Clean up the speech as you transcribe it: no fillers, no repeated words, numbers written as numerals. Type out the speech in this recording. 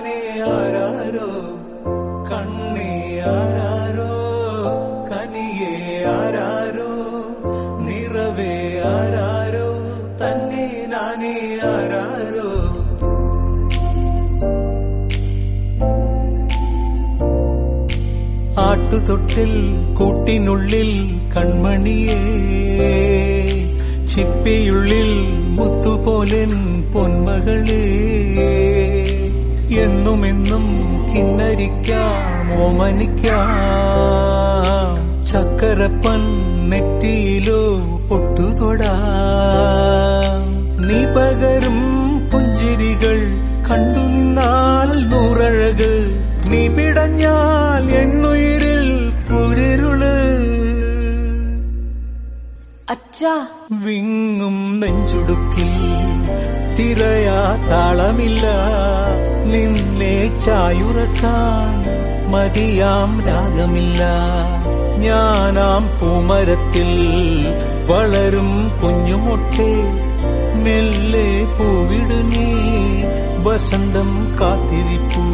നാനേ ആരാരോ കണ്ണേ ആരാരോ കനിയേ ആരാരോ നിറവേ ആരാരോ തന്നെ നാനേ ആരാരോ. ആട്ടുതൊട്ടിൽ കൂട്ടിനുള്ളിൽ കൺമണിയേ ചിപ്പിയുള്ളിൽ മുത്തുപോലെൻ പൊന്മകളേ എന്നുമെന്നും കിന്നരിക്കാം ഓമനിക്കാം ചക്കരപ്പൻ നെറ്റിയിലോ പൊട്ടുതൊടാം. നീ പകരും പുഞ്ചിരികൾ കണ്ടു നിന്നാൽ നൂറഴക് നീ പിടഞ്ഞാൽ എന്നുയിരിൽ കുരിരുള്. അച്ഛാ വിങ്ങും നെഞ്ചുടുക്കിൽ തിരയാ താളമില്ല നിന്നെ ചായുറക്കാൻ മതിയാം രാഗമില്ല. ഞാനാം പൂമരത്തിൽ വളരും കുഞ്ഞുമൊട്ടെ മെല്ലെ പൂവിടു നീ വസന്തം കാത്തിരിപ്പൂ.